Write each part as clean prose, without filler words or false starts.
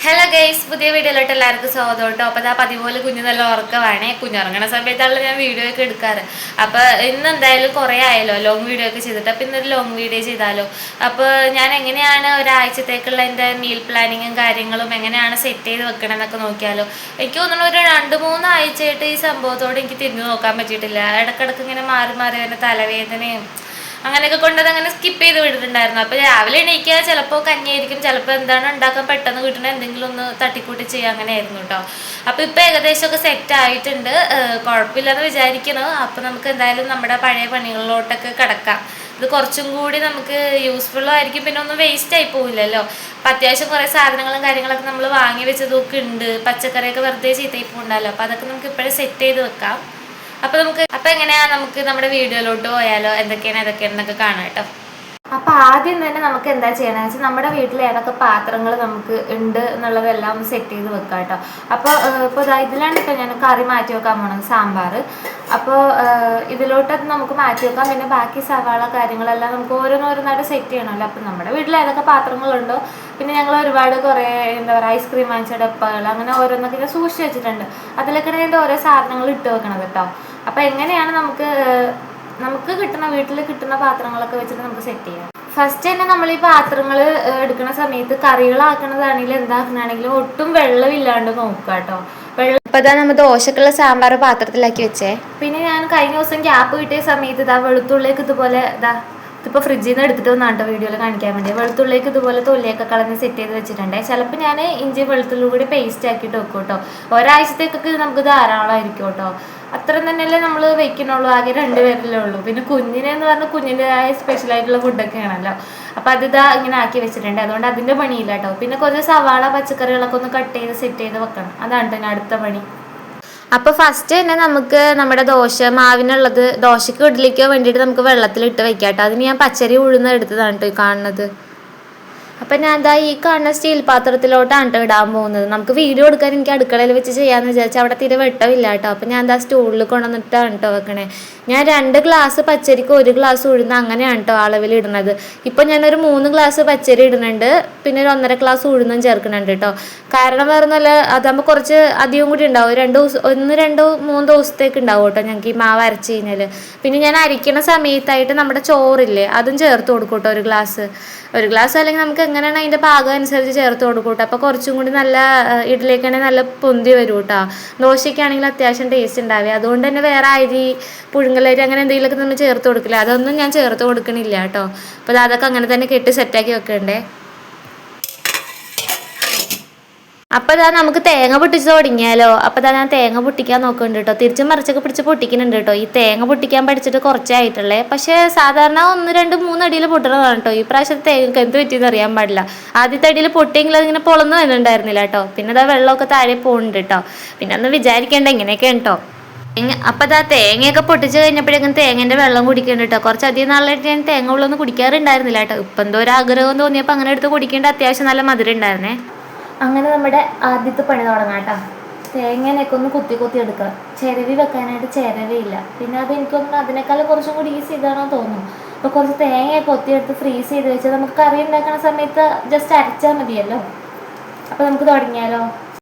Hello guys, പുതിയ വീഡിയോയിലോട്ട് എല്ലാവർക്കും സ്വാഗതം കേട്ടോ. അപ്പോൾ അതാ പതിപോലെ കുഞ്ഞ് നല്ല ഉറക്കമാണ്. കുഞ്ഞുറങ്ങണ സമയത്താണല്ലോ ഞാൻ വീഡിയോ ഒക്കെ എടുക്കാറ്. അപ്പോൾ ഇന്ന് എന്തായാലും കുറേ ആയല്ലോ ലോങ് വീഡിയോ ഒക്കെ ചെയ്തിട്ട്. അപ്പോൾ ഇന്നൊരു ലോങ് വീഡിയോ ചെയ്താലോ. അപ്പോൾ ഞാൻ എങ്ങനെയാണ് ഒരാഴ്ചത്തേക്കുള്ള എൻ്റെ മീൽ പ്ലാനിങ്ങും കാര്യങ്ങളും എങ്ങനെയാണ് സെറ്റ് ചെയ്ത് വെക്കണമെന്നൊക്കെ നോക്കിയാലോ. എനിക്ക് തോന്നുന്നു ഒരു 2-3 ആഴ്ചയായിട്ട് ഈ സംഭവത്തോട് എനിക്ക് തിരിഞ്ഞു നോക്കാൻ പറ്റിയിട്ടില്ല. ഇടയ്ക്കിടയ്ക്ക് ഇങ്ങനെ മാറി മാറി വരുന്ന തലവേദനയും അങ്ങനെയൊക്കെ കൊണ്ടത് അങ്ങനെ സ്കിപ്പ് ചെയ്ത് വിട്ടിട്ടുണ്ടായിരുന്നു. അപ്പോൾ രാവിലെ എണീക്കുക, ചിലപ്പോൾ കഞ്ഞിയായിരിക്കും, ചിലപ്പോൾ എന്താണ് ഉണ്ടാക്കാൻ പെട്ടെന്ന് കിട്ടുന്ന എന്തെങ്കിലും ഒന്ന് തട്ടിക്കൂട്ടി ചെയ്യുക, അങ്ങനെയായിരുന്നു കേട്ടോ. അപ്പോൾ ഇപ്പോൾ ഏകദേശമൊക്കെ സെറ്റ് ആയിട്ടുണ്ട്, കുഴപ്പമില്ലെന്ന് വിചാരിക്കുന്നു. അപ്പോൾ നമുക്ക് എന്തായാലും നമ്മുടെ പഴയ പണികളിലോട്ടൊക്കെ കിടക്കാം. ഇത് കുറച്ചും കൂടി നമുക്ക് യൂസ്ഫുള്ളും ആയിരിക്കും, പിന്നെ ഒന്നും വേസ്റ്റ് ആയി പോവില്ലല്ലോ. അപ്പം അത്യാവശ്യം കുറേ സാധനങ്ങളും കാര്യങ്ങളൊക്കെ നമ്മൾ വാങ്ങി വെച്ചതൊക്കെ ഉണ്ട്. പച്ചക്കറിയൊക്കെ വെറുതെ ചീത്തയിൽ പോകുന്നുണ്ടല്ലോ. അപ്പോൾ അതൊക്കെ നമുക്ക് ഇപ്പോഴും സെറ്റ് ചെയ്ത് വെക്കാം. അപ്പോൾ എങ്ങനെയാ നമുക്ക് നമ്മുടെ വീഡിയോയിലോട്ട് പോയാലോ, ഏതൊക്കെയാണെന്നൊക്കെ കാണാം കേട്ടോ. അപ്പോൾ ആദ്യം തന്നെ നമുക്ക് എന്താ ചെയ്യണമെന്ന് വെച്ചാൽ നമ്മുടെ വീട്ടിൽ ഏതൊക്കെ പാത്രങ്ങൾ നമുക്ക് ഉണ്ട് എന്നുള്ളതെല്ലാം ഒന്ന് സെറ്റ് ചെയ്ത് വെക്കാം കേട്ടോ. ഇപ്പോൾ ഇതിലാണ് ഇപ്പോൾ ഞാൻ കറി മാറ്റി വെക്കാൻ പോണത്, സാമ്പാർ. അപ്പോൾ ഇതിലോട്ട് നമുക്ക് മാറ്റി വെക്കാം. പിന്നെ ബാക്കി സവാള കാര്യങ്ങളെല്ലാം നമുക്ക് ഓരോന്നോരോന്നായിട്ട് സെറ്റ് ചെയ്യണമല്ലോ. അപ്പോൾ നമ്മുടെ വീട്ടിൽ ഏതൊക്കെ പാത്രങ്ങളുണ്ടോ, പിന്നെ ഞങ്ങൾ ഒരുപാട് കുറേ എന്താ പറയുക ഐസ്ക്രീം വാങ്ങിച്ച ഡപ്പകൾ അങ്ങനെ ഓരോന്നൊക്കെ സൂക്ഷിച്ച് വെച്ചിട്ടുണ്ട്. അതിലൊക്കെ ഇതിൻ്റെ ഓരോ സാധനങ്ങൾ ഇട്ട് വെക്കണത് കേട്ടോ. അപ്പോൾ എങ്ങനെയാണ് നമുക്ക് കിട്ടുന്ന വീട്ടിൽ കിട്ടുന്ന പാത്രങ്ങളൊക്കെ വെച്ചിട്ട് നമുക്ക് സെറ്റ് ചെയ്യാം. ഫസ്റ്റ് തന്നെ നമ്മൾ ഈ പാത്രങ്ങൾ എടുക്കുന്ന സമയത്ത് കറികളാക്കണതാണെങ്കിലും എന്താക്കണമെങ്കിലും ഒട്ടും വെള്ളമില്ലാണ്ട് നോക്കുക കേട്ടോ. അപ്പോൾ ഇതാ നമ്മൾ ദോശക്കുള്ള സാമ്പാർ പാത്രത്തിലാക്കി വെച്ചേ. പിന്നെ ഞാൻ കഴിഞ്ഞ ദിവസം ഗ്യാപ്പ് കിട്ടിയ സമയത്ത് ഇതാ വെളുത്തുള്ളിലേക്ക് ഇതുപോലെ ഇതിപ്പോൾ ഫ്രിഡ്ജിൽ നിന്ന് എടുത്തിട്ട് വന്നാട്ടോ വീഡിയോയിൽ കാണിക്കാൻ വേണ്ടി. വെളുത്തുള്ളിലേക്ക് ഇതുപോലെ തൊല്ലിയൊക്കെ കളഞ്ഞ് സെറ്റ് ചെയ്ത് വെച്ചിട്ടുണ്ട്. ചിലപ്പോൾ ഞാൻ ഇഞ്ചി വെളുത്തുള്ളി കൂടി പേസ്റ്റ് ആക്കിയിട്ട് വെക്കും കേട്ടോ. ഒരാഴ്ചത്തേക്കൊക്കെ നമുക്ക് ധാരാളമായിരിക്കും കേട്ടോ. അത്ര തന്നെയല്ലേ നമ്മൾ വെക്കണുള്ളൂ, ആകെ 2 പേരല്ലേ ഉള്ളൂ. പിന്നെ കുഞ്ഞിനെന്ന് പറഞ്ഞാൽ കുഞ്ഞിൻ്റെതായ സ്പെഷ്യലായിട്ടുള്ള ഫുഡൊക്കെ ആണല്ലോ. അപ്പോൾ അതിതാ ഇങ്ങനെ ആക്കി വെച്ചിട്ടുണ്ട്, അതുകൊണ്ട് അതിൻ്റെ പണിയില്ല കേട്ടോ. പിന്നെ കുറച്ച് സവാള പച്ചക്കറികളൊക്കെ ഒന്ന് കട്ട് ചെയ്ത് സെറ്റ് ചെയ്ത് വെക്കണം, അതാണ് തന്നെ അടുത്ത പണി. അപ്പോൾ ഫസ്റ്റ് തന്നെ നമുക്ക് നമ്മുടെ മാവിനുള്ളത് ദോശയ്ക്ക് ഇഡ്ഡലിക്കോ വേണ്ടിയിട്ട് നമുക്ക് വെള്ളത്തിലിട്ട് വെക്കാം കേട്ടോ. അതിന് ഞാൻ പച്ചരി ഉഴുന്ന് എടുത്തതാണ് കേട്ടോ ഈ കാണുന്നത്. അപ്പം ഞാൻ എന്താ ഈ കാണുന്ന സ്റ്റീൽ പാത്രത്തിലോട്ടാണ് കേട്ടോ ഇടാൻ പോകുന്നത്. നമുക്ക് വീഡിയോ എടുക്കാൻ എനിക്ക് അടുക്കളയിൽ വെച്ച് ചെയ്യാമെന്ന് വിചാരിച്ചാൽ അവിടെ തീരെ വെട്ടമില്ല കേട്ടോ. അപ്പം ഞാൻ എന്താ സ്റ്റൂളിൽ കൊണ്ടുവന്നിട്ടാണ് കേട്ടോ വെക്കണേ. ഞാൻ 2 ഗ്ലാസ് പച്ചരിക്ക് 1 ഗ്ലാസ് ഉഴുന്ന് അങ്ങനെയാണ് കേട്ടോ അളവിൽ ഇടുന്നത്. ഇപ്പം ഞാനൊരു 3 ഗ്ലാസ് പച്ചരി ഇടുന്നുണ്ട്, പിന്നെ ഒരു 1.5 ഗ്ലാസ് ഉഴുന്നും ചേർക്കുന്നുണ്ട് കേട്ടോ. കാരണം വേറെ നല്ല അതാകുമ്പോൾ കുറച്ച് അധികം കൂടി ഉണ്ടാവും. 1-2-3 ദിവസത്തേക്ക് ഉണ്ടാവും കേട്ടോ ഞങ്ങൾക്ക് ഈ മാവ് അരച്ച് കഴിഞ്ഞാൽ. പിന്നെ ഞാൻ അരിക്കണ സമയത്തായിട്ട് നമ്മുടെ ചോറില്ലേ അതും ചേർത്ത് കൊടുക്കും കേട്ടോ. 1 ഗ്ലാസ് അല്ലെങ്കിൽ നമുക്ക് എങ്ങനെയാണ് അതിൻ്റെ പാകം അനുസരിച്ച് ചേർത്ത് കൊടുക്കും കേട്ടോ. അപ്പോൾ കുറച്ചും കൂടി നല്ല ഇഡ്ഡലിക്കാണെങ്കിൽ നല്ല പൊന്തി വരും കേട്ടോ. ദോശയ്ക്കാണെങ്കിൽ അത്യാവശ്യം ടേസ്റ്റ് ഉണ്ടാവുക. അതുകൊണ്ട് തന്നെ വേറെ അരി പുഴുങ്ങലരി അങ്ങനെ എന്തെങ്കിലുമൊക്കെ നമ്മൾ ചേർത്ത് കൊടുക്കില്ല, അതൊന്നും ഞാൻ ചേർത്ത് കൊടുക്കണില്ല കേട്ടോ. അപ്പോൾ അതൊക്കെ അങ്ങനെ തന്നെ കെട്ടി സെറ്റാക്കി വെക്കണ്ടേ. അപ്പോൾ നമുക്ക് തേങ്ങ പൊട്ടിച്ച് തുടങ്ങിയാലോ. അപ്പോൾ ഞാൻ തേങ്ങ പൊട്ടിക്കാൻ നോക്കുന്നുണ്ട് കേട്ടോ. തിരിച്ചും മറിച്ചൊക്കെ പിടിച്ച് പൊട്ടിക്കുന്നുണ്ട് കേട്ടോ. ഈ തേങ്ങ പൊട്ടിക്കാൻ പഠിച്ചിട്ട് കുറച്ചായിട്ടുള്ളേ. പക്ഷേ സാധാരണ 1-2-3 അടിയിൽ പൊട്ടണതാണ് കേട്ടോ. ഈ പ്രാവശ്യം തേങ്ങക്ക് എന്ത് പറ്റിയെന്ന് അറിയാൻ പാടില്ല. ആദ്യത്തെ അടിയിൽ പൊട്ടിയെങ്കിൽ അതിങ്ങനെ പൊളന്ന് വരുന്നുണ്ടായിരുന്നില്ല കേട്ടോ. പിന്നെ വെള്ളമൊക്കെ താഴെ പോകുന്നുണ്ട് കേട്ടോ. പിന്നെ ഒന്ന് വിചാരിക്കേണ്ട ഇങ്ങനെയൊക്കെയാണ് കേട്ടോ. അപ്പോൾ തേങ്ങയൊക്കെ പൊട്ടിച്ച് കഴിഞ്ഞപ്പോഴേക്കും തേങ്ങേൻ്റെ വെള്ളം കുടിക്കുന്നുണ്ട് കേട്ടോ. കുറച്ചധികം നാളായിട്ട് ഞാൻ തേങ്ങ വെള്ളമൊന്നും കുടിക്കാറുണ്ടായിരുന്നില്ല കേട്ടോ. ഇപ്പം എന്തോ ഒരു ആഗ്രഹം തോന്നിയപ്പോൾ അങ്ങനെ എടുത്ത് കുടിക്കേണ്ട, അത്യാവശ്യം നല്ല മധുരം ഉണ്ടായിരുന്നേ. അങ്ങനെ നമ്മുടെ ആദ്യത്തെ പണി തുടങ്ങാം കേട്ടോ. തേങ്ങേനെയൊക്കെ ഒന്ന് കുത്തി എടുക്കുക. ചിരവി വെക്കാനായിട്ട് ചിരവിയില്ല. പിന്നെ എനിക്കൊന്നും അതിനേക്കാളും കുറച്ചും കൂടി ഈസി ഇതാണോ തോന്നുന്നു. അപ്പോൾ കുറച്ച് തേങ്ങയൊക്കെ കൊത്തിയെടുത്ത് ഫ്രീസ് ചെയ്ത് വെച്ചാൽ നമുക്ക് കറി ഉണ്ടാക്കുന്ന സമയത്ത് ജസ്റ്റ് അരച്ചാൽ മതിയല്ലോ. അപ്പോൾ നമുക്ക് തുടങ്ങിയാലോ.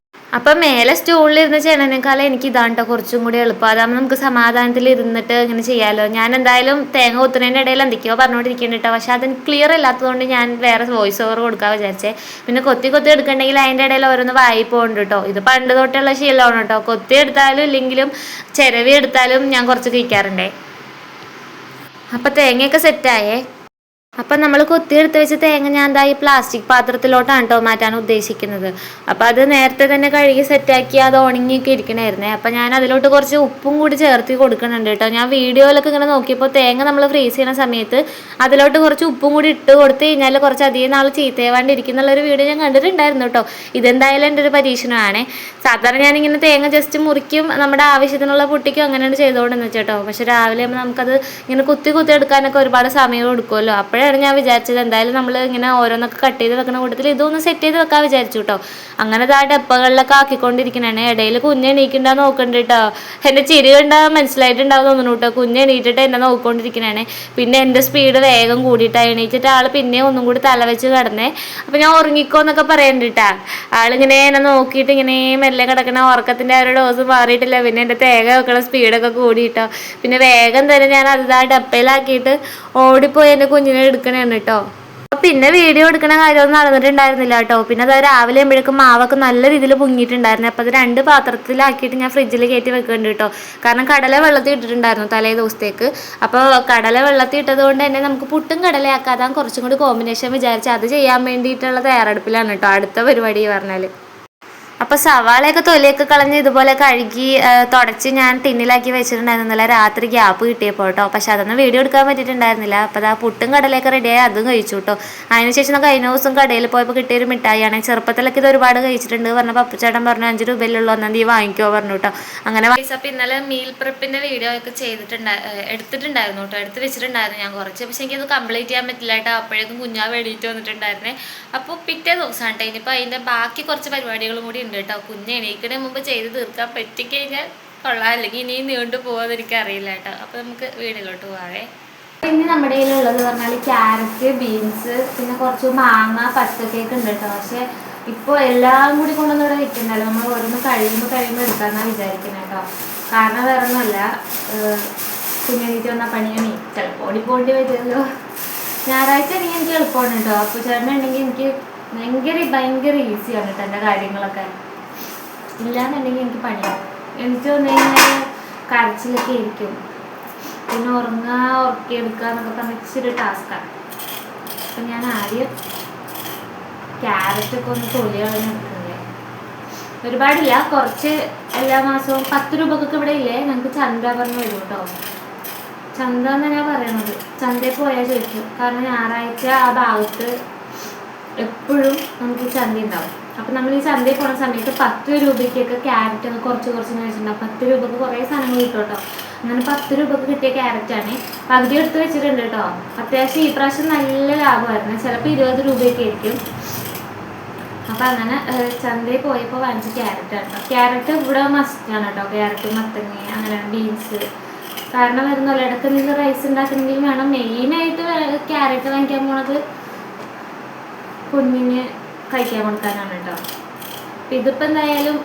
അപ്പം മേലെ സ്റ്റൂളിലിരുന്ന് ചെയ്യണതിനേക്കാളും എനിക്ക് ഇതാണ് കേട്ടോ കുറച്ചും കൂടി എളുപ്പം. അതാകുമ്പോൾ നമുക്ക് സമാധാനത്തിൽ ഇരുന്നിട്ട് ഇങ്ങനെ ചെയ്യാമല്ലോ. ഞാൻ എന്തായാലും തേങ്ങ കൊത്തുന്നതിൻ്റെ ഇടയിൽ എന്തൊക്കെയോ പറഞ്ഞുകൊണ്ടിരിക്കുന്നുണ്ട് കേട്ടോ. പക്ഷെ അതിന് ക്ലിയർ ഇല്ലാത്തതുകൊണ്ട് ഞാൻ വേറെ വോയിസ് ഓവർ കൊടുക്കാൻ വിചാരിച്ചേ. പിന്നെ കൊത്തി എടുക്കണമെങ്കിൽ അതിൻ്റെ ഇടയിൽ ഓരോന്ന് വായി പോകുന്നുണ്ട് കേട്ടോ. ഇത് പണ്ട് തൊട്ടുള്ള ശീലമാണ് കേട്ടോ. കൊത്തി എടുത്താലും ഇല്ലെങ്കിലും ചിരവി എടുത്താലും ഞാൻ കുറച്ച് കഴിക്കാറുണ്ടേ. അപ്പം തേങ്ങയൊക്കെ സെറ്റായേ. അപ്പം നമ്മൾ കൊത്തിയെടുത്ത് വെച്ച് തേങ്ങ ഞാൻ ഈ പ്ലാസ്റ്റിക് പാത്രത്തിലോട്ടാണ് കേട്ടോ മാറ്റാൻ ഉദ്ദേശിക്കുന്നത്. അപ്പം അത് നേരത്തെ തന്നെ കഴുകി സെറ്റാക്കി അത് ഉണങ്ങിയൊക്കെ ഇരിക്കണമായിരുന്നേ. അപ്പം ഞാൻ അതിലോട്ട് കുറച്ച് ഉപ്പും കൂടി ചേർത്ത് കൊടുക്കുന്നുണ്ട് കേട്ടോ. ഞാൻ വീഡിയോയിലൊക്കെ ഇങ്ങനെ നോക്കിയപ്പോൾ തേങ്ങ നമ്മൾ ഫ്രീസ് ചെയ്യുന്ന സമയത്ത് അതിലോട്ട് കുറച്ച് ഉപ്പും കൂടി ഇട്ട് കൊടുത്ത് കഴിഞ്ഞാൽ കുറച്ച് അധികം നാൾ ചീത്തയാവാണ്ടിരിക്കുന്നുള്ളൊരു വീഡിയോ ഞാൻ കണ്ടിട്ടുണ്ടായിരുന്നു കേട്ടോ. ഇതെന്തായാലും എൻ്റെ ഒരു പരീക്ഷണമാണ്. സാധാരണ ഞാനിങ്ങനെ തേങ്ങ ജസ്റ്റ് മുറിക്കും, നമ്മുടെ ആവശ്യത്തിനുള്ള പൊട്ടിക്കും അങ്ങനെയാണ് ചെയ്തുകൊണ്ടെന്ന് വെച്ചേട്ടോ. പക്ഷെ രാവിലെ ആകുമ്പോൾ നമുക്കത് ഇങ്ങനെ കുത്തി എടുക്കാനൊക്കെ ഒരുപാട് സമയം കൊടുക്കുമല്ലോ. അപ്പോഴാണ് ഞാൻ വിചാരിച്ചത് എന്തായാലും നമ്മൾ ഇങ്ങനെ ഓരോന്നൊക്കെ കട്ട് ചെയ്ത് വെക്കുന്ന കൂട്ടത്തിൽ ഇതൊന്ന് സെറ്റ് ചെയ്ത് വെക്കാൻ വിചാരിച്ചു കേട്ടോ. അങ്ങനെ ആ ഡപ്പകളിലൊക്കെ ആക്കിക്കൊണ്ടിരിക്കണേ. ഇടയിൽ കുഞ്ഞെണീക്കുണ്ടാ നോക്കണ്ട കേട്ടോ. എൻ്റെ ചിരി കണ്ടാ മനസ്സിലായിട്ടുണ്ടാവും തോന്നുന്നു കേട്ടോ. കുഞ്ഞെണീറ്റിട്ട് എന്നെ നോക്കിക്കൊണ്ടിരിക്കണേ. പിന്നെ എൻ്റെ സ്പീഡ് വേഗം കൂടിയിട്ടാണ്. എണീറ്റിട്ട് ആൾ പിന്നെ ഒന്നും കൂടി തല വെച്ച് കിടന്നേ. അപ്പം ഞാൻ ഉറങ്ങിക്കോന്നൊക്കെ പറയണ്ടിട്ടാ. ആളിങ്ങനെ എന്നെ നോക്കിയിട്ട് ഇങ്ങനെ മെല്ലെ കിടക്കണ ഉറക്കത്തിൻ്റെ ആ ഒരു ഡോസ് മാറിയിട്ടില്ല. പിന്നെ എൻ്റെ തേങ്ങ വെക്കണ സ്പീഡൊക്കെ കൂടിയിട്ടോ. പിന്നെ വേഗം തന്നെ ഞാൻ അത് ആ ഡപ്പയിലാക്കിയിട്ട് ഓടിപ്പോയി എൻ്റെ കുഞ്ഞിനെ എടുക്കണേന്ന് കേട്ടോ. പിന്നെ വീഡിയോ എടുക്കണ കാര്യമൊന്നും നടന്നിട്ടുണ്ടായിരുന്നില്ല കേട്ടോ. പിന്നെ അത് രാവിലെ ആകുമ്പോഴേക്കും മാവൊക്കെ നല്ല രീതിയിൽ പൊങ്ങിയിട്ടുണ്ടായിരുന്നു. അപ്പോൾ അത് 2 പാത്രത്തിലാക്കിയിട്ട് ഞാൻ ഫ്രിഡ്ജിൽ കയറ്റി വെക്കുന്നുണ്ട് കേട്ടോ. കാരണം കടല വെള്ളത്തിൽ ഇട്ടിട്ടുണ്ടായിരുന്നു തലേ ദിവസത്തേക്ക്. അപ്പോൾ കടല വെള്ളത്തിൽ ഇട്ടത് കൊണ്ട് തന്നെ നമുക്ക് പുട്ടും കടലയാക്കാതെ കുറച്ചും കൂടി കോമ്പിനേഷൻ വിചാരിച്ച് അത് ചെയ്യാൻ വേണ്ടിയിട്ടുള്ള തയ്യാറെടുപ്പിലാണ് കേട്ടോ അടുത്ത പരിപാടി പറഞ്ഞാൽ. അപ്പോൾ സവാളയൊക്കെ തൊലിയൊക്കെ കളഞ്ഞ് ഇതുപോലെ കഴുകി തുടച്ച് ഞാൻ ടിന്നിലാക്കി വെച്ചിട്ടുണ്ടായിരുന്നില്ല രാത്രി ഗ്യാപ്പ് കിട്ടിയപ്പോൾ കേട്ടോ. പക്ഷെ അതൊന്നും വീഡിയോ എടുക്കാൻ പറ്റിയിട്ടുണ്ടായിരുന്നില്ല. അപ്പോൾ ആ പുട്ടും കടലയൊക്കെ റെഡിയായി അതും കഴിച്ചു കേട്ടോ. അതിനുശേഷം കഴിഞ്ഞ ദിവസം കടയിൽ പോയപ്പോൾ കിട്ടിയൊരു മിഠായിയാണ്. ചെറുപ്പത്തിലൊക്കെ ഇത് ഒരുപാട് കഴിച്ചിട്ടുണ്ട് പറഞ്ഞ പപ്പുച്ചേട്ടൻ പറഞ്ഞു 5 രൂപയിലുള്ള ഒന്നാം തീയതി വാങ്ങിക്കോ പറഞ്ഞു കേട്ടോ. അങ്ങനെ അപ്പോൾ ഇന്നലെ മീൽ പ്രിപ്പിൻ്റെ വീഡിയോ ഒക്കെ എടുത്തിട്ടുണ്ടായിരുന്നു കേട്ടോ. എടുത്ത് വെച്ചിട്ടുണ്ടായിരുന്നു ഞാൻ കുറച്ച്. പക്ഷേ എനിക്കത് കംപ്ലീറ്റ് ചെയ്യാൻ പറ്റില്ല കേട്ടോ. അപ്പോഴേക്കും കുഞ്ഞാ വേണ്ടിയിട്ട് വന്നിട്ടുണ്ടായിരുന്നേ. അപ്പോൾ പിറ്റേ ദിവസമാണ് കേട്ടോ. ഇനിയിപ്പോൾ അതിൻ്റെ ബാക്കി കുറച്ച് പരിപാടികളും കൂടി കേട്ടോ. കുഞ്ഞ് എണീക്കണ മുമ്പ് ചെയ്ത് തീർക്കാൻ പറ്റിക്കഴിഞ്ഞാൽ കൊള്ളാം. അല്ലെങ്കിൽ ഇനിയും നീണ്ടു പോകാൻ എനിക്കറിയില്ല കേട്ടോ. അപ്പോൾ നമുക്ക് വീടിലോട്ട് പോവാവേ. പിന്നെ നമ്മുടെ കയ്യിലുള്ളത് പറഞ്ഞാൽ ക്യാരറ്റ്, ബീൻസ്, പിന്നെ കുറച്ച് മാങ്ങ, പച്ചക്കേക്ക് ഉണ്ട് കേട്ടോ. പക്ഷെ ഇപ്പോൾ എല്ലാം കൂടി കൊണ്ടൊന്നും ഇവിടെ വെക്കണ്ടല്ലോ. നമ്മൾ ഓരോന്ന് കഴിയുമ്പോൾ എടുക്കാമെന്നാണ് വിചാരിക്കുന്നത് കേട്ടോ. കാരണം വേറെ ഒന്നുമല്ല, കുഞ്ഞെണീറ്റ് വന്ന പണിയാണ് ചിലപ്പോൾ ഓടിപ്പോണ്ടി വരുമല്ലോ. ഞായറാഴ്ച ആണെങ്കിൽ എനിക്ക് എളുപ്പമാണ് കേട്ടോ. അപ്പോൾ ചേട്ടനുണ്ടെങ്കിൽ എനിക്ക് ഭയങ്കര ഈസിയാണ് കേട്ടോ എൻ്റെ കാര്യങ്ങളൊക്കെ. ഇല്ലാന്നുണ്ടെങ്കിൽ എനിക്ക് പണിയാവും. എനിക്ക് വന്നു കഴിഞ്ഞാൽ കരച്ചിലൊക്കെ ഇരിക്കും. പിന്നെ ഉറക്കിയെടുക്കുക എന്നൊക്കെ പറഞ്ഞാൽ ഇച്ചിരി ടാസ്ക്കാണ്. അപ്പം ഞാൻ ആദ്യം ക്യാരറ്റൊക്കെ ഒന്ന് തൊലികളൊന്നും എടുക്കുന്നില്ലേ, ഒരുപാടില്ല, കുറച്ച്. എല്ലാ മാസവും 10 രൂപക്കൊക്കെ ഇവിടെ ഇല്ലേ ഞങ്ങൾക്ക് ചന്ത പറഞ്ഞ് വരും കേട്ടോ. ചന്ത എന്നാണ് ഞാൻ പറയണത്. ചന്തയിൽ പോയാൽ ചോദിക്കും. കാരണം ഞായറാഴ്ച ആ ഭാഗത്ത് എപ്പോഴും നമുക്ക് ചന്ത ഉണ്ടാവും. അപ്പം നമ്മൾ ഈ ചന്തയിൽ പോകുന്ന സമയത്ത് 10 രൂപയ്ക്കൊക്കെ ക്യാരറ്റ് ഒക്കെ കുറച്ച് വെച്ചിട്ടുണ്ടാവും. 10 രൂപക്ക് കുറേ സാധനങ്ങൾ കിട്ടും കേട്ടോ. അങ്ങനെ 10 രൂപക്ക് കിട്ടിയ ക്യാരറ്റാണ് പകുതി എടുത്ത് വെച്ചിട്ടുണ്ട് കേട്ടോ. അത്യാവശ്യം ഈ പ്രാവശ്യം നല്ല ലാഭമായിരുന്നു. ചിലപ്പോൾ 20 രൂപയൊക്കെ ആയിരിക്കും. അപ്പം അങ്ങനെ ചന്തയിൽ പോയപ്പോൾ വാങ്ങിച്ച ക്യാരറ്റാണ് കേട്ടോ. ക്യാരറ്റ് ഇവിടെ മസ്റ്റാണ് കേട്ടോ. ക്യാരറ്റ്, മത്തങ്ങ, അങ്ങനെ ബീൻസ്. കാരണം വരുന്നല്ലോ ഇടയ്ക്ക് നിങ്ങൾ റൈസ് ഉണ്ടാക്കണമെങ്കിൽ വേണം. മെയിനായിട്ട് ക്യാരറ്റ് വാങ്ങിക്കാൻ പോണത് കുഞ്ഞിന് കഴിക്കാൻ കൊടുക്കാനാണ് കേട്ടോ. അപ്പം ഇതിപ്പോൾ എന്തായാലും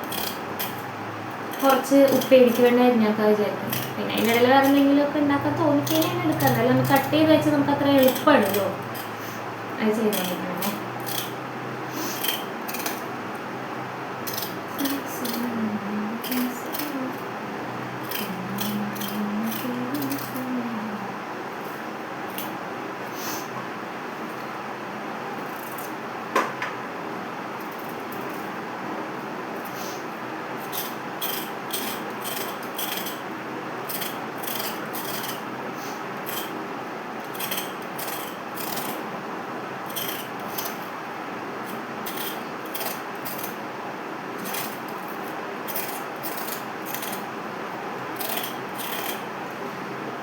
കുറച്ച് ഉപ്പേരിക്ക് വേണ്ടി അരിഞ്ഞൊക്കെ വിചാരിക്കും. പിന്നെ അതിൻ്റെ ഇടയിൽ വേറെ എന്തെങ്കിലുമൊക്കെ ഉണ്ടാക്കാൻ തോന്നിക്കഴിഞ്ഞാൽ എടുക്കാം. എന്തായാലും നമുക്ക് കട്ട് ചെയ്ത് വെച്ച് നമുക്ക് അത്ര എളുപ്പമാണല്ലോ അത് ചെയ്തുകൊണ്ടിരിക്കണേ.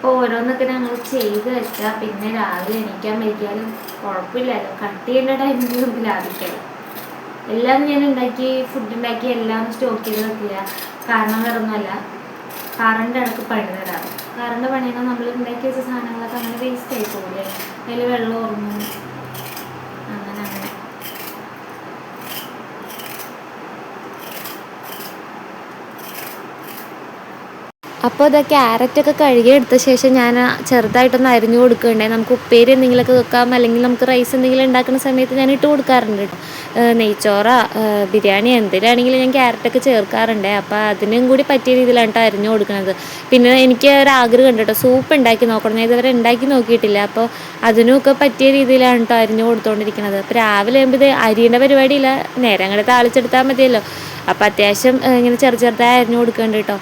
അപ്പോൾ ഓരോന്നൊക്കെ ഞങ്ങൾ ചെയ്ത് വെച്ചാൽ പിന്നെ രാവിലെ എണീക്കാൻ വയ്ക്കാലും കുഴപ്പമില്ലല്ലോ. കട്ട് ചെയ്യേണ്ട ടൈമിൽ നമുക്ക് ലാഭിക്കാം. എല്ലാം ഞാൻ ഫുഡ് ഉണ്ടാക്കി എല്ലാം സ്റ്റോക്ക് ചെയ്ത് വെക്കില്ല. കാരണം വേറൊന്നുമല്ല, കറണ്ട് ഇടയ്ക്ക് പണി തരാറ്. കറണ്ട് പണിയുമ്പോൾ നമ്മൾ ഉണ്ടാക്കി വെച്ച സാധനങ്ങളൊക്കെ അങ്ങനെ വേസ്റ്റ് ആയി പോകില്ലേ. അതിൽ വെള്ളം ഉറങ്ങും. അങ്ങനെ അപ്പോൾ ഇത് ക്യാരറ്റൊക്കെ കഴുകി എടുത്ത ശേഷം ഞാൻ ചെറുതായിട്ടൊന്ന് അരിഞ്ഞു കൊടുക്കുകയുണ്ടായി. നമുക്ക് ഉപ്പേരി എന്തെങ്കിലുമൊക്കെ വെക്കാം, അല്ലെങ്കിൽ നമുക്ക് റൈസ് എന്തെങ്കിലും ഉണ്ടാക്കുന്ന സമയത്ത് ഞാൻ ഇട്ട് കൊടുക്കാറുണ്ട് കേട്ടോ. നെയ്ച്ചോറ, ബിരിയാണി എന്തിനാണെങ്കിലും ഞാൻ ക്യാരറ്റൊക്കെ ചേർക്കാറുണ്ട്. അപ്പോൾ അതിനും കൂടി പറ്റിയ രീതിയിലാണ് കേട്ടോ അരിഞ്ഞു കൊടുക്കുന്നത്. പിന്നെ എനിക്ക് ഒരാഗ്രഹം ഉണ്ട് കേട്ടോ, സൂപ്പ് ഉണ്ടാക്കി നോക്കണം. ഞാൻ ഇതുവരെ ഉണ്ടാക്കി നോക്കിയിട്ടില്ല. അപ്പോൾ അതിനൊക്കെ പറ്റിയ രീതിയിലാണ് കേട്ടോ അരിഞ്ഞു കൊടുത്തുകൊണ്ടിരിക്കുന്നത്. അപ്പോൾ രാവിലെ ആകുമ്പോൾ ഇത് അരിയേണ്ട പരിപാടിയില്ല, നേരെ അങ്ങോട്ട് താളിച്ചെടുത്താൽ മതിയല്ലോ. അപ്പോൾ അത്യാവശ്യം ഇങ്ങനെ ചെറുതായി അരിഞ്ഞു കൊടുക്കുന്നുണ്ട് കേട്ടോ.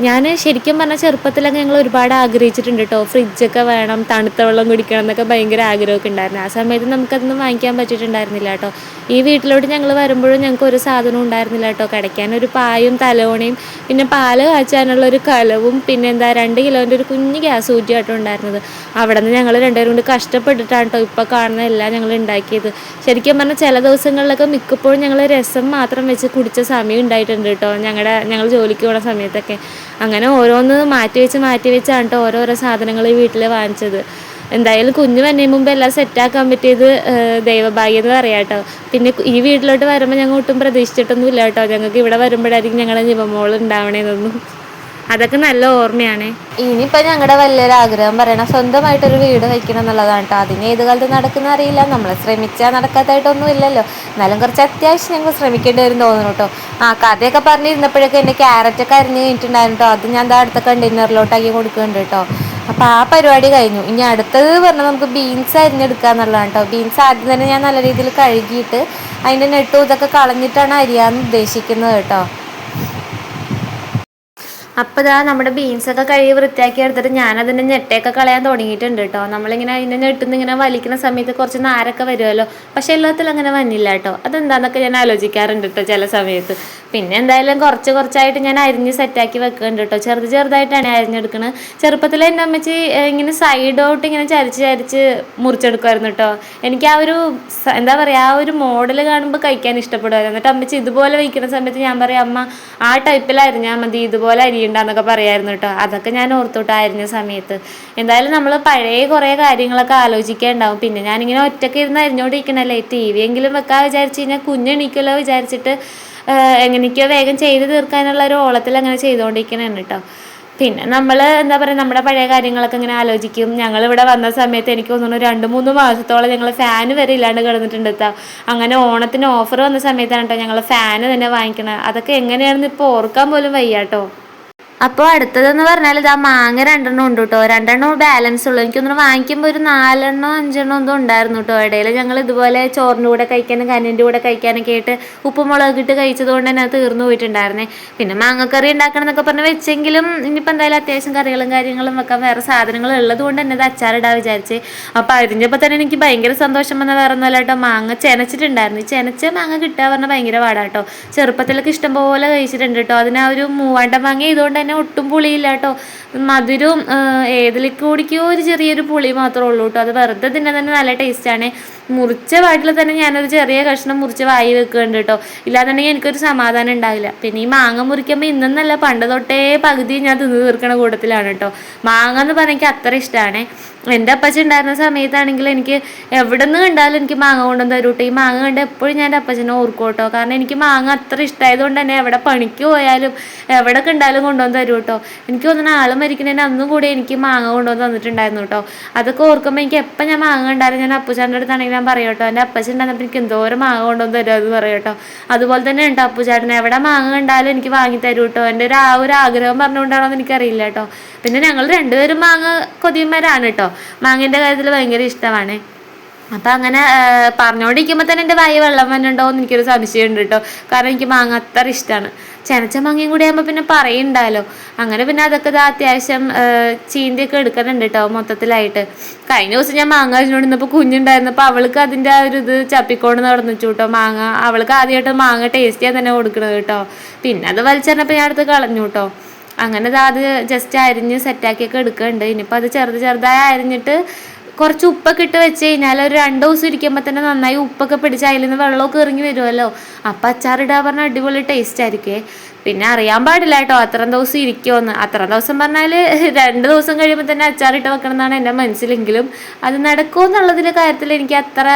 ഞാൻ ശരിക്കും പറഞ്ഞാൽ ചെറുപ്പത്തിലൊക്കെ ഞങ്ങൾ ഒരുപാട് ആഗ്രഹിച്ചിട്ടുണ്ട് കേട്ടോ, ഫ്രിഡ്ജൊക്കെ വേണം, തണുത്ത വെള്ളം കുടിക്കണം എന്നൊക്കെ ഭയങ്കര ആഗ്രഹമൊക്കെ ഉണ്ടായിരുന്നു. ആ സമയത്ത് നമുക്കതൊന്നും വാങ്ങിക്കാൻ പറ്റിയിട്ടുണ്ടായിരുന്നില്ല കേട്ടോ. ഈ വീട്ടിലോട്ട് ഞങ്ങൾ വരുമ്പോഴും ഞങ്ങൾക്ക് ഒരു സാധനവും ഉണ്ടായിരുന്നില്ല കേട്ടോ. കിടക്കാൻ ഒരു പായും തലവണയും പിന്നെ പാല് കാച്ചാനുള്ള ഒരു കലവും പിന്നെ എന്താ 2 കിലോൻ്റെ ഒരു കുഞ്ഞ് ഗ്യാസ് ഊറ്റിയാട്ടോ ഉണ്ടായിരുന്നത്. അവിടെ നിന്ന് ഞങ്ങൾ രണ്ടുപേരും കൊണ്ട് കഷ്ടപ്പെട്ടിട്ടാണ് കേട്ടോ ഇപ്പോൾ കാണുന്ന എല്ലാം ഞങ്ങൾ ഉണ്ടാക്കിയത്. ശരിക്കും പറഞ്ഞാൽ ചില ദിവസങ്ങളിലൊക്കെ മിക്കപ്പോഴും ഞങ്ങൾ രസം മാത്രം വെച്ച് കുടിച്ച സമയം ഉണ്ടായിട്ടുണ്ട് കേട്ടോ, ഞങ്ങൾ ജോലിക്ക് പോകുന്ന സമയത്തൊക്കെ. അങ്ങനെ ഓരോന്ന് മാറ്റി വെച്ചാണ് കേട്ടോ ഓരോരോ സാധനങ്ങൾ ഈ വീട്ടിൽ വാങ്ങിച്ചത്. എന്തായാലും കുഞ്ഞ് വന്നതിന് മുമ്പ് എല്ലാം സെറ്റാക്കാൻ പറ്റിയത് ദൈവഭാഗ്യം എന്ന് പറയാം കേട്ടോ. പിന്നെ ഈ വീട്ടിലോട്ട് വരുമ്പോൾ ഞങ്ങൾ ഒട്ടും പ്രതീക്ഷിച്ചിട്ടൊന്നും ഇല്ല കേട്ടോ, ഞങ്ങൾക്ക് ഇവിടെ വരുമ്പോഴായിരിക്കും ഞങ്ങളുടെ നിവമോൾ ഉണ്ടാവണേന്നൊന്നും. അതൊക്കെ നല്ല ഓർമ്മയാണ്. ഇനിയിപ്പോൾ ഞങ്ങളുടെ വലിയൊരു ആഗ്രഹം പറയണം സ്വന്തമായിട്ടൊരു വീട് വയ്ക്കണം എന്നുള്ളതാണ് കേട്ടോ. അതിന് ഏത് കാലത്ത് നടക്കുന്ന അറിയില്ല, നമ്മൾ ശ്രമിച്ചാൽ നടക്കാത്തതായിട്ടൊന്നും ഇല്ലല്ലോ. എന്നാലും കുറച്ച് അത്യാവശ്യം ഞങ്ങൾ ശ്രമിക്കേണ്ടി വരും തോന്നുന്നു കേട്ടോ. കഥയൊക്കെ പറഞ്ഞിരുന്നപ്പോഴൊക്കെ എൻ്റെ ക്യാരറ്റൊക്കെ അരിഞ്ഞ് കഴിഞ്ഞിട്ടുണ്ടായിരുന്നു കേട്ടോ. അത് ഞാൻ എന്താ അടുത്ത കണ്ടെയ്നറിലോട്ടാക്കി കൊടുക്കുന്നുണ്ട് കേട്ടോ. അപ്പോൾ ആ പരിപാടി കഴിഞ്ഞു. ഇനി അടുത്തത് പറഞ്ഞാൽ നമുക്ക് ബീൻസ് അരിഞ്ഞെടുക്കുക എന്നുള്ളതാണ് കേട്ടോ. ബീൻസ് ആദ്യം തന്നെ ഞാൻ നല്ല രീതിയിൽ കഴുകിയിട്ട് അതിൻ്റെ നെട്ടും ഇതൊക്കെ കളഞ്ഞിട്ടാണ് അരിയാൻ ഉദ്ദേശിക്കുന്നത് കേട്ടോ. അപ്പോൾ ഇതാ നമ്മുടെ ബീൻസൊക്കെ കഴുകി വൃത്തിയാക്കി എടുത്തിട്ട് ഞാനതിൻ്റെ ഞെട്ടയൊക്കെ കളയാൻ തുടങ്ങിയിട്ടുണ്ട് കേട്ടോ. നമ്മളിങ്ങനെ അതിൻ്റെ ഞെട്ടുന്ന ഇങ്ങനെ വലിക്കുന്ന സമയത്ത് കുറച്ച് നാരൊക്കെ വരുമല്ലോ, പക്ഷേ എല്ലാത്തിലും അങ്ങനെ വന്നില്ല കേട്ടോ. അതെന്താണെന്നൊക്കെ ഞാൻ ആലോചിക്കാറുണ്ട് കേട്ടോ ചില സമയത്ത്. പിന്നെ എന്തായാലും കുറച്ചായിട്ട് ഞാൻ അരിഞ്ഞ് സെറ്റാക്കി വെക്കുന്നുണ്ട് കേട്ടോ. ചെറുതായിട്ടാണ് അരിഞ്ഞെടുക്കുന്നത്. ചെറുപ്പത്തിൽ എൻ്റെ അമ്മച്ചി ഇങ്ങനെ സൈഡോട്ട് ഇങ്ങനെ ചരിച്ച് മുറിച്ചെടുക്കുമായിരുന്നു കേട്ടോ. എനിക്ക് ആ ഒരു എന്താ പറയുക, ആ ഒരു മോഡൽ കാണുമ്പോൾ കഴിക്കാൻ ഇഷ്ടപ്പെടുമായിരുന്നു. എന്നിട്ട് അമ്മച്ചി ഇതുപോലെ വയ്ക്കുന്ന സമയത്ത് ഞാൻ പറയും, അമ്മ ആ ടൈപ്പിൽ അരിഞ്ഞാൽ മതി, ഇതുപോലെ അരിയുണ്ടെന്നൊക്കെ പറയായിരുന്നു കേട്ടോ. അതൊക്കെ ഞാൻ ഓർത്തോട്ട് അരിഞ്ഞ സമയത്ത്. എന്തായാലും നമ്മൾ പഴയ കുറേ കാര്യങ്ങളൊക്കെ ആലോചിക്കാനുണ്ടാവും. പിന്നെ ഞാനിങ്ങനെ ഒറ്റയ്ക്ക് ഇരുന്ന് അരിഞ്ഞോണ്ടിരിക്കണല്ലേ, TV എങ്കിലും വെക്കാൻ വിചാരിച്ച് കഴിഞ്ഞാൽ കുഞ്ഞെണീക്കുമല്ലോ വിചാരിച്ചിട്ട് എങ്ങനെയൊക്കെയോ വേഗം ചെയ്ത് തീർക്കാനുള്ള ഒരു ഓളത്തിൽ അങ്ങനെ ചെയ്തുകൊണ്ടിരിക്കണേണ് കേട്ടോ. പിന്നെ നമ്മൾ എന്താ പറയുക, നമ്മുടെ പഴയ കാര്യങ്ങളൊക്കെ ഇങ്ങനെ ആലോചിക്കും. ഞങ്ങളിവിടെ വന്ന സമയത്ത് എനിക്ക് തോന്നുന്നു 2-3 മാസത്തോളം ഞങ്ങൾ ഫാന് വരെ ഇല്ലാണ്ട് കിടന്നിട്ടുണ്ട് കേട്ടോ. അങ്ങനെ ഓണത്തിന് ഓഫർ വന്ന സമയത്താണ് കേട്ടോ ഞങ്ങൾ ഫാന് തന്നെ വാങ്ങിക്കണത്. അതൊക്കെ എങ്ങനെയാണെന്ന് ഇപ്പോൾ ഓർക്കാൻ പോലും വയ്യ കേട്ടോ. അപ്പോൾ അടുത്തതെന്ന് പറഞ്ഞാൽ ഇതാ മാങ്ങ 2 ഉണ്ട് കേട്ടോ. 2 ബാലൻസ് ഉള്ളൂ. എനിക്കൊന്നും വാങ്ങിക്കുമ്പോൾ ഒരു 4-5 എന്തോ ഉണ്ടായിരുന്നു കേട്ടോ. ഇടയിൽ ഞങ്ങൾ ഇതുപോലെ ചോറിൻ്റെ കൂടെ കഴിക്കാനും കഞ്ഞിൻ്റെ കൂടെ കഴിക്കാനൊക്കെ ആയിട്ട് ഉപ്പുമുളക് ഇട്ട് കഴിച്ചത് കൊണ്ട് തന്നെ അത് തീർന്നു പോയിട്ടുണ്ടായിരുന്നേ. പിന്നെ മാങ്ങക്കറി ഉണ്ടാക്കണം എന്നൊക്കെ പറഞ്ഞ് വെച്ചെങ്കിലും ഇനിയിപ്പോൾ എന്തായാലും അത്യാവശ്യം കാര്യങ്ങളും വെക്കാൻ വേറെ സാധനങ്ങൾ ഉള്ളത് കൊണ്ട് തന്നെ അത് അച്ചാറിടാൻ വിചാരിച്ചേ. അപ്പോൾ അരിഞ്ഞപ്പോൾ തന്നെ എനിക്ക് ഭയങ്കര സന്തോഷം വന്ന വേറെ ഒന്നുമല്ല കേട്ടോ, മാങ്ങ ചെനച്ചിട്ടുണ്ടായിരുന്നു. ഈ ചെനച്ച മാങ്ങ കിട്ടുക പറഞ്ഞാൽ ഭയങ്കര പാടാട്ടോ. ചെറുപ്പത്തിലൊക്കെ ഇഷ്ടംപോലെ കഴിച്ചിട്ടുണ്ട് കേട്ടോ. അതിന് ആ ഒരു മൂവാണ്ട മാങ്ങ ഇതുകൊണ്ട് തന്നെ ഒട്ടും പുളിയില്ല കേട്ടോ. മധുരവും ഏതിലേക്ക് കൂടിക്കോ ഒരു ചെറിയൊരു പുളി മാത്രമേ ഉള്ളൂ കേട്ടോ. അത് വെറുതെ തിന്നാൻ തന്നെ നല്ല ടേസ്റ്റാണ്. മുറിച്ച പാട്ടിൽ തന്നെ ഞാനൊരു ചെറിയ കഷ്ണം മുറിച്ച് വായി വെക്കുന്നുണ്ട് കേട്ടോ. ഇല്ലാന്നുണ്ടെങ്കിൽ എനിക്കൊരു സമാധാനം ഉണ്ടാവില്ല. പിന്നെ ഈ മാങ്ങ മുറിക്കുമ്പോൾ ഇന്നല്ല പണ്ട് തൊട്ടേ പകുതി ഞാൻ തിന്ന് തീർക്കണ കൂട്ടത്തിലാണ് കേട്ടോ. മാങ്ങ എന്ന് പറഞ്ഞാൽ എനിക്ക് അത്ര ഇഷ്ടമാണ്. എൻ്റെ അപ്പച്ചി ഉണ്ടായിരുന്ന സമയത്താണെങ്കിൽ എനിക്ക് എവിടെ നിന്ന് കണ്ടാലും എനിക്ക് മാങ്ങ കൊണ്ടുവന്ന് തരും കേട്ടോ. ഈ മാങ്ങ കണ്ട് എപ്പോഴും ഞാൻ എൻ്റെ അപ്പച്ചനെ ഓർക്കും കേട്ടോ. കാരണം എനിക്ക് മാങ്ങ അത്ര ഇഷ്ടമായത് കൊണ്ട് തന്നെ എവിടെ പണിക്ക് പോയാലും എവിടെയൊക്കെ ഉണ്ടായാലും കൊണ്ടുവന്ന് തരും കേട്ടോ. എനിക്ക് തോന്നുന്നു ആൾ മരിക്കുന്നതിന് അന്നും കൂടി എനിക്ക് മാങ്ങ കൊണ്ടുവന്ന് തന്നിട്ടുണ്ടായിരുന്നു കേട്ടോ. അതൊക്കെ ഓർക്കുമ്പോൾ എനിക്ക് എപ്പോൾ ഞാൻ മാങ്ങ കണ്ടാലും ഞാൻ അപ്പുചാൻ്റെ അടുത്താണെങ്കിൽ ഞാൻ പറയും കേട്ടോ, എൻ്റെ അപ്പച്ചി ഉണ്ടായിരുന്നപ്പോൾ എനിക്ക് എന്തോരം മാങ്ങ കൊണ്ടുവന്ന് തരുമെന്ന് പറയും കേട്ടോ. അതുപോലെ തന്നെ ഉണ്ട് അപ്പുചാട്ടൻ, എവിടെ മാങ്ങ കണ്ടാലും എനിക്ക് വാങ്ങി തരും കേട്ടോ. എൻ്റെ ഒരു ആഗ്രഹം പറഞ്ഞുകൊണ്ടാണോ എന്ന് എനിക്കറിയില്ല കേട്ടോ. പിന്നെ ഞങ്ങൾ രണ്ടുപേരും മാങ്ങ കൊതിയന്മാരാണ് കേട്ടോ. മാങ്ങേൻ്റെ കാര്യത്തിൽ ഭയങ്കര ഇഷ്ടമാണ്. അപ്പം അങ്ങനെ പറഞ്ഞുകൊണ്ടിരിക്കുമ്പോൾ തന്നെ എൻ്റെ വായി വെള്ളം വന്നിട്ടുണ്ടോ എന്ന് എനിക്കൊരു സംശയമുണ്ട് കേട്ടോ. കാരണം എനിക്ക് മാങ്ങ അത്ര ഇഷ്ടമാണ്. ചെനച്ച മാങ്ങയും കൂടി ആകുമ്പോൾ പിന്നെ പറയുന്നുണ്ടാലോ. അങ്ങനെ പിന്നെ അതൊക്കെ അത്യാവശ്യം ചീന്തിയൊക്കെ എടുക്കുന്നുണ്ട് കേട്ടോ മൊത്തത്തിലായിട്ട്. കഴിഞ്ഞ ദിവസം ഞാൻ മാങ്ങ അരിഞ്ഞുകൊണ്ടിരുന്നപ്പോൾ കുഞ്ഞുണ്ടായിരുന്നപ്പോൾ അവൾക്ക് അതിൻ്റെ ആ ഒരു ഇത് ചപ്പിക്കൊണ്ട് നടന്നു കേട്ടോ. മാങ്ങ അവൾക്ക് ആദ്യമായിട്ട് മാങ്ങ ടേസ്റ്റ് ചെയ്യാൻ തന്നെ കൊടുക്കണത് കേട്ടോ. പിന്നെ അത് വലിച്ചെറിഞ്ഞപ്പോൾ ഞാൻ അടുത്ത് കളഞ്ഞു കേട്ടോ. അങ്ങനെ അത് ജസ്റ്റ് അരിഞ്ഞ് സെറ്റാക്കിയൊക്കെ എടുക്കുന്നുണ്ട്. ഇനിയിപ്പോൾ അത് ചെറുതായി അരിഞ്ഞിട്ട് കുറച്ച് ഉപ്പൊക്കെ ഇട്ട് വെച്ച് കഴിഞ്ഞാൽ ഒരു 2 ദിവസം ഇരിക്കുമ്പോൾ തന്നെ നന്നായി ഉപ്പൊക്കെ പിടിച്ച് അതിൽ നിന്ന് വെള്ളമൊക്കെ ഇറങ്ങി വരുമല്ലോ. അപ്പം അച്ചാറിടാൻ പറഞ്ഞാൽ അടിപൊളി ടേസ്റ്റ് ആയിരിക്കുമേ. പിന്നെ അറിയാൻ പാടില്ല കേട്ടോ അത്രയും ദിവസം ഇരിക്കുമെന്ന്. അത്രയും ദിവസം പറഞ്ഞാൽ 2 ദിവസം കഴിയുമ്പോൾ തന്നെ അച്ചാറിട്ട് വെക്കണം എന്നാണ് എൻ്റെ മനസ്സിലെങ്കിലും അത് നടക്കുമോ എന്നുള്ളതിൻ്റെ കാര്യത്തിൽ എനിക്ക് അത്ര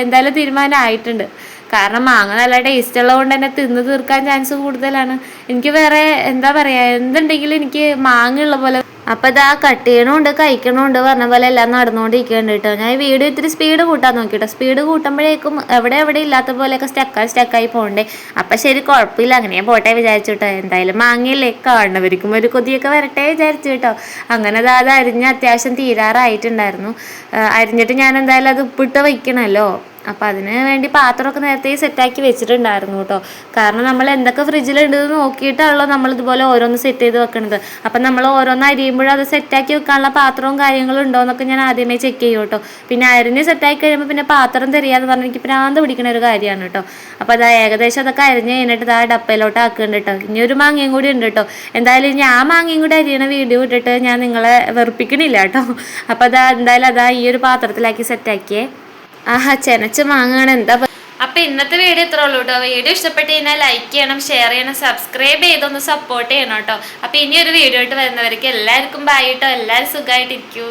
എന്തായാലും തീരുമാനമായിട്ടുണ്ട്. കാരണം മാങ്ങ നല്ല ടേസ്റ്റ് ഉള്ളത് കൊണ്ട് തന്നെ തിന്ന് തീർക്കാൻ ചാൻസ് കൂടുതലാണ്. എനിക്ക് വേറെ എന്താ പറയുക, എന്തുണ്ടെങ്കിലും എനിക്ക് മാങ്ങ ഉള്ള പോലെ. അപ്പം ഇതാ കട്ട് ചെയ്യണമുണ്ട് കഴിക്കണമുണ്ട് പറഞ്ഞ പോലെ എല്ലാം നടന്നുകൊണ്ടിരിക്കുന്നുണ്ട് കേട്ടോ. ഞാൻ ഈ വീഡിയോ ഇത്തിരി സ്പീഡ് കൂട്ടാൻ നോക്കിട്ടോ. സ്പീഡ് കൂട്ടുമ്പോഴേക്കും എവിടെ ഇല്ലാത്ത പോലെയൊക്കെ സ്റ്റക്കായി പോകണ്ടേ. അപ്പം ശരി കുഴപ്പമില്ല, അങ്ങനെ പോട്ടെ വിചാരിച്ചു കേട്ടോ. എന്തായാലും മാങ്ങയില്ലേ, കാണുന്നവർക്കും ഒരു കൊതിയൊക്കെ വരട്ടെ വിചാരിച്ചു കേട്ടോ. അങ്ങനെ അത് അരിഞ്ഞ് അത്യാവശ്യം തീരാറായിട്ടുണ്ടായിരുന്നു. അരിഞ്ഞിട്ട് ഞാൻ എന്തായാലും അത് ഉപ്പിട്ട് വയ്ക്കണമല്ലോ. അപ്പം അതിന് വേണ്ടി പാത്രമൊക്കെ നേരത്തെ സെറ്റാക്കി വെച്ചിട്ടുണ്ടായിരുന്നു കേട്ടോ. കാരണം നമ്മൾ എന്തൊക്കെ ഫ്രിഡ്ജിലുണ്ടെന്ന് നോക്കിയിട്ടാണല്ലോ നമ്മൾ ഇതുപോലെ ഓരോന്ന് സെറ്റ് ചെയ്ത് വെക്കണത്. അപ്പം നമ്മൾ ഓരോന്ന് അരിയുമ്പോഴും അത് സെറ്റാക്കി വെക്കാനുള്ള പാത്രവും കാര്യങ്ങളും ഉണ്ടോ എന്നൊക്കെ ഞാൻ ആദ്യമേ ചെക്ക് ചെയ്യും കേട്ടോ. പിന്നെ അരിഞ്ഞ് സെറ്റാക്കി കഴിയുമ്പോൾ പിന്നെ പാത്രം തരികയെന്ന് പറഞ്ഞാൽ എനിക്ക് ഭ്രാന്ത് പിടിക്കുന്ന ഒരു കാര്യമാണ് കേട്ടോ. അപ്പോൾ അത് ഏകദേശം അതൊക്കെ അരിഞ്ഞ് കഴിഞ്ഞിട്ട് ആ ഡപ്പയിലോട്ട് ആക്കുന്നുണ്ട് കേട്ടോ. ഇനി ഒരു മാങ്ങയും കൂടി ഉണ്ട് കേട്ടോ. എന്തായാലും ഞാൻ ആ മാങ്ങയും കൂടി അരിയണ വീഡിയോ ഇട്ടിട്ട് ഞാൻ നിങ്ങളെ വെറുപ്പിക്കണില്ല കേട്ടോ. അപ്പോൾ എന്തായാലും ഈ ഒരു പാത്രത്തിലാക്കി സെറ്റാക്കിയേ. ആഹാ, ചെനച്ച് മാങ്ങാണ് എന്താ. അപ്പൊ ഇന്നത്തെ വീഡിയോ ഇത്രേ ഉള്ളൂ കേട്ടോ. വീഡിയോ ഇഷ്ടപ്പെട്ട് കഴിഞ്ഞാൽ ലൈക്ക് ചെയ്യണം, ഷെയർ ചെയ്യണം, സബ്സ്ക്രൈബ് ചെയ്തൊന്ന് സപ്പോർട്ട് ചെയ്യണം കേട്ടോ. അപ്പൊ ഇനി ഒരു വീഡിയോ ആയിട്ട് വരുന്നവർക്ക് എല്ലാവർക്കും ബൈ കേട്ടോ. എല്ലാവരും സുഖമായിട്ടിരിക്കൂ.